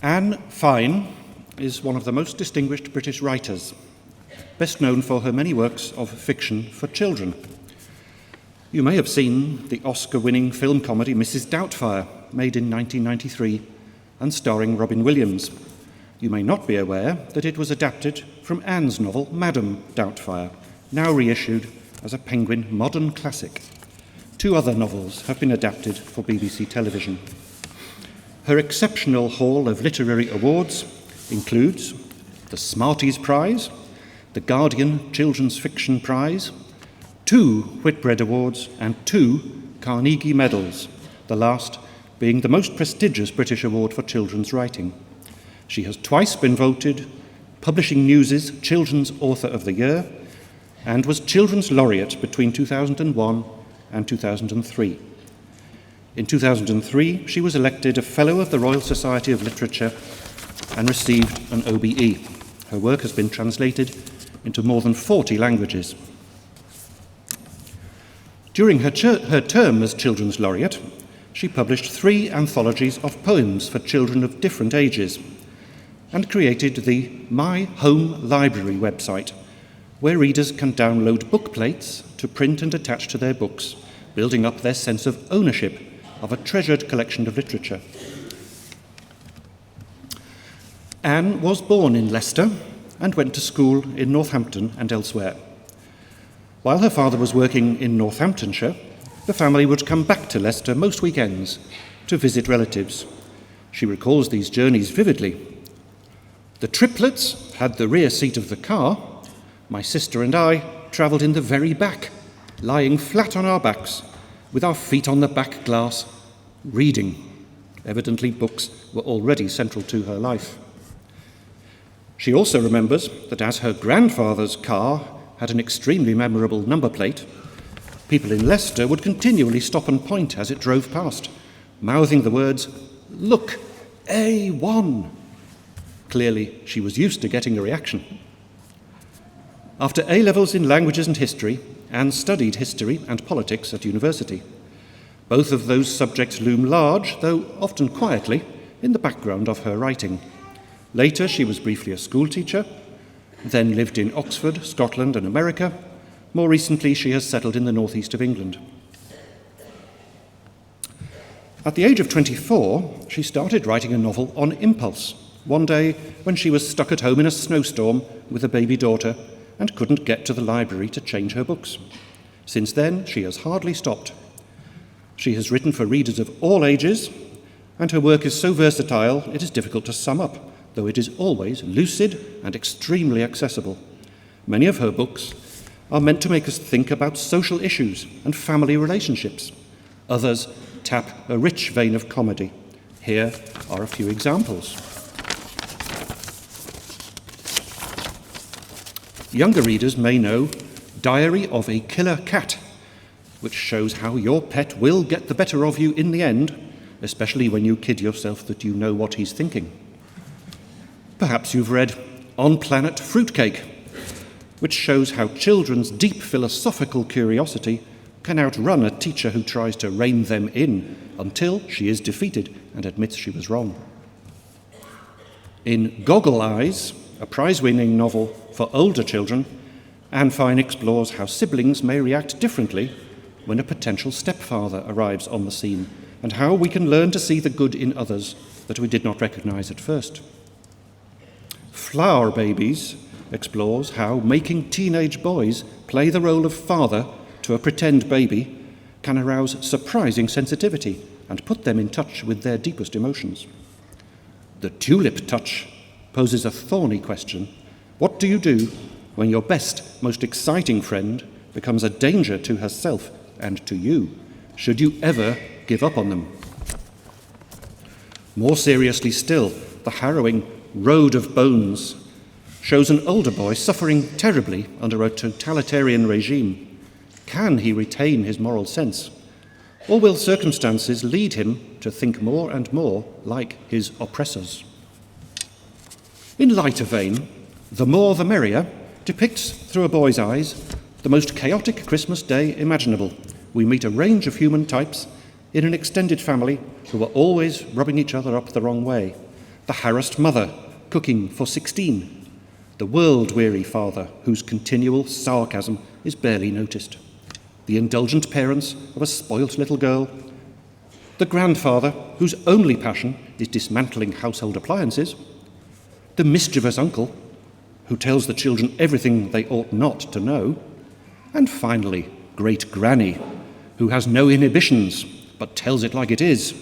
Anne Fine is one of the most distinguished British writers, best known for her many works of fiction for children. You may have seen the Oscar-winning film comedy Mrs Doubtfire, made in 1993 and starring Robin Williams. You may not be aware that it was adapted from Anne's novel Madame Doubtfire, now reissued as a Penguin modern classic. 2 other novels have been adapted for BBC television. Her exceptional haul of literary awards includes the Smarties Prize, the Guardian Children's Fiction Prize, 2 Whitbread Awards and 2 Carnegie Medals, the last being the most prestigious British award for children's writing. She has twice been voted Publishing News' Children's Author of the Year and was Children's Laureate between 2001 and 2003. In 2003, she was elected a Fellow of the Royal Society of Literature and received an OBE. Her work has been translated into more than 40 languages. During her term as Children's Laureate, she published 3 anthologies of poems for children of different ages and created the My Home Library website, where readers can download book plates to print and attach to their books, building up their sense of ownership of a treasured collection of literature. Anne was born in Leicester and went to school in Northampton and elsewhere. While her father was working in Northamptonshire, the family would come back to Leicester most weekends to visit relatives. She recalls these journeys vividly. The triplets had the rear seat of the car. My sister and I travelled in the very back, lying flat on our backs, with our feet on the back glass, reading. Evidently, books were already central to her life. She also remembers that as her grandfather's car had an extremely memorable number plate, people in Leicester would continually stop and point as it drove past, mouthing the words, "Look, A1." Clearly, she was used to getting a reaction. After A-levels in languages and history, Anne studied history and politics at university. Both of those subjects loom large, though often quietly, in the background of her writing. Later, she was briefly a schoolteacher, then lived in Oxford, Scotland and America. More recently, she has settled in the northeast of England. At the age of 24, she started writing a novel on impulse, one day when she was stuck at home in a snowstorm with a baby daughter and couldn't get to the library to change her books. Since then, she has hardly stopped. She has written for readers of all ages, and her work is so versatile it is difficult to sum up, though it is always lucid and extremely accessible. Many of her books are meant to make us think about social issues and family relationships. Others tap a rich vein of comedy. Here are a few examples. Younger readers may know Diary of a Killer Cat, which shows how your pet will get the better of you in the end, especially when you kid yourself that you know what he's thinking. Perhaps you've read On Planet Fruitcake, which shows how children's deep philosophical curiosity can outrun a teacher who tries to rein them in until she is defeated and admits she was wrong. In Goggle-Eyes, a prize-winning novel for older children, Anne Fine explores how siblings may react differently when a potential stepfather arrives on the scene, and how we can learn to see the good in others that we did not recognise at first. Flower Babies explores how making teenage boys play the role of father to a pretend baby can arouse surprising sensitivity and put them in touch with their deepest emotions. The Tulip Touch poses a thorny question. What do you do when your best, most exciting friend becomes a danger to herself and to you? Should you ever give up on them? More seriously still, the harrowing Road of Bones shows an older boy suffering terribly under a totalitarian regime. Can he retain his moral sense? Or will circumstances lead him to think more and more like his oppressors? In lighter vein, The More the Merrier depicts through a boy's eyes the most chaotic Christmas day imaginable. We meet a range of human types in an extended family who are always rubbing each other up the wrong way. The the harassed mother cooking for 16, the world-weary father whose continual sarcasm is barely noticed, the indulgent parents of a spoilt little girl, the grandfather whose only passion is dismantling household appliances, the mischievous uncle who tells the children everything they ought not to know, and finally, great granny, who has no inhibitions but tells it like it is.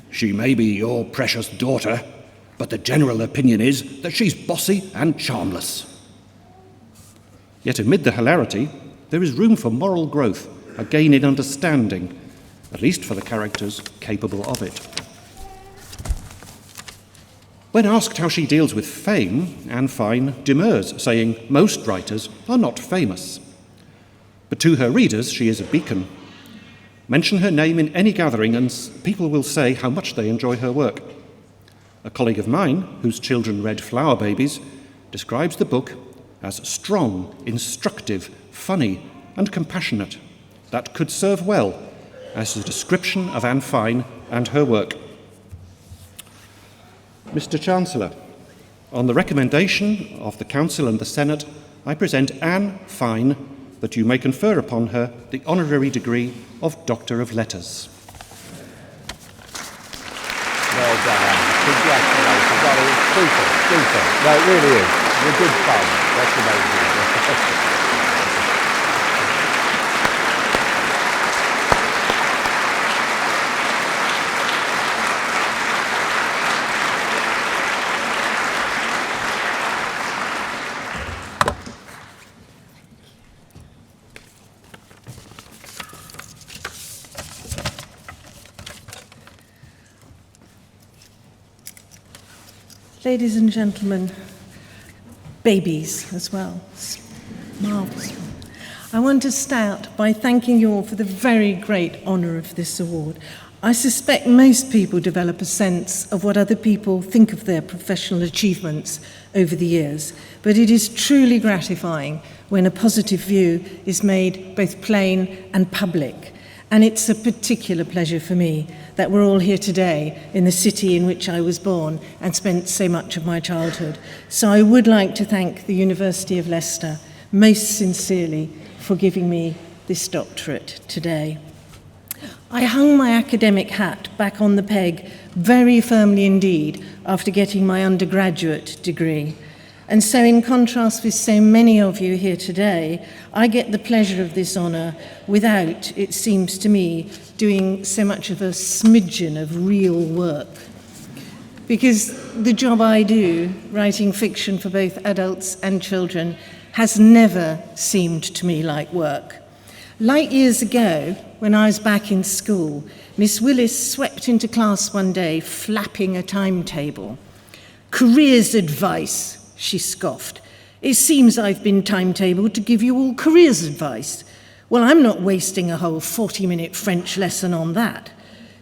She may be your precious daughter, but the general opinion is that she's bossy and charmless. Yet amid the hilarity, there is room for moral growth, a gain in understanding, at least for the characters capable of it. When asked how she deals with fame, Anne Fine demurs, saying most writers are not famous. But to her readers, she is a beacon. Mention her name in any gathering and people will say how much they enjoy her work. A colleague of mine, whose children read Flower Babies, describes the book as strong, instructive, funny, and compassionate, that could serve well as a description of Anne Fine and her work. Mr. Chancellor, on the recommendation of the Council and the Senate, I present Anne Fine that you may confer upon her the honorary degree of Doctor of Letters. Well done, Anne. Congratulations. That is super, super. No, it really is. You're good fun. That's amazing. Ladies and gentlemen, babies as well, marvellous. I want to start by thanking you all for the very great honour of this award. I suspect most people develop a sense of what other people think of their professional achievements over the years, but it is truly gratifying when a positive view is made both plain and public. And it's a particular pleasure for me that we're all here today in the city in which I was born and spent so much of my childhood. So I would like to thank the University of Leicester most sincerely for giving me this doctorate today. I hung my academic hat back on the peg very firmly indeed after getting my undergraduate degree. And so in contrast with so many of you here today, I get the pleasure of this honour without, it seems to me, doing so much of a smidgen of real work. Because the job I do, writing fiction for both adults and children, has never seemed to me like work. Light years ago, when I was back in school, Miss Willis swept into class one day, flapping a timetable. "Careers advice," she scoffed. "It seems I've been timetabled to give you all careers advice. Well, I'm not wasting a whole 40-minute French lesson on that.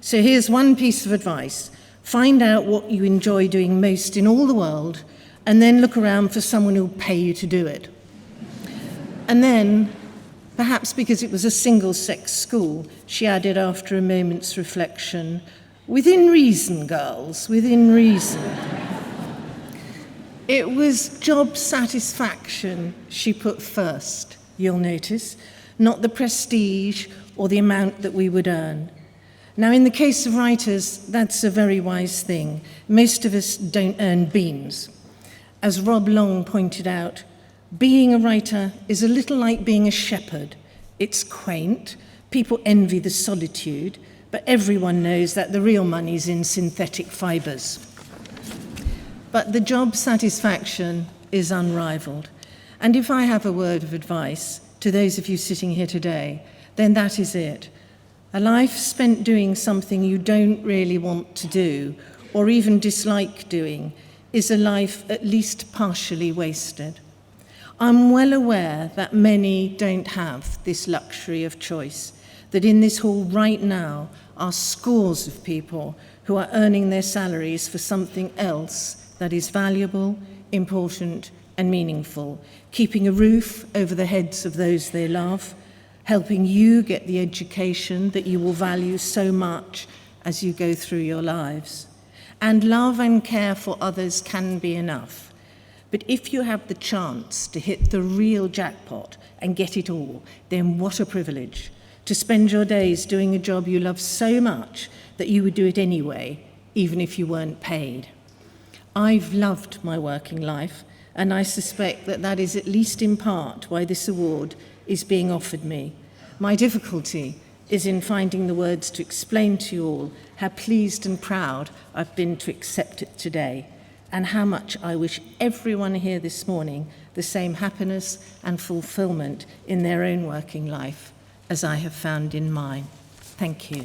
So here's one piece of advice. Find out what you enjoy doing most in all the world, and then look around for someone who'll pay you to do it." And then, perhaps because it was a single-sex school, she added after a moment's reflection, "Within reason, girls, within reason." It was job satisfaction she put first, you'll notice, not the prestige or the amount that we would earn. Now, in the case of writers, that's a very wise thing. Most of us don't earn beans. As Rob Long pointed out, being a writer is a little like being a shepherd. It's quaint, people envy the solitude, but everyone knows that the real money's in synthetic fibres. But the job satisfaction is unrivaled. And if I have a word of advice to those of you sitting here today, then that is it. A life spent doing something you don't really want to do, or even dislike doing, is a life at least partially wasted. I'm well aware that many don't have this luxury of choice, that in this hall right now are scores of people who are earning their salaries for something else that is valuable, important, and meaningful, keeping a roof over the heads of those they love, helping you get the education that you will value so much as you go through your lives. And love and care for others can be enough. But if you have the chance to hit the real jackpot and get it all, then what a privilege to spend your days doing a job you love so much that you would do it anyway, even if you weren't paid. I've loved my working life, and I suspect that that is at least in part why this award is being offered me. My difficulty is in finding the words to explain to you all how pleased and proud I've been to accept it today, and how much I wish everyone here this morning the same happiness and fulfillment in their own working life as I have found in mine. Thank you.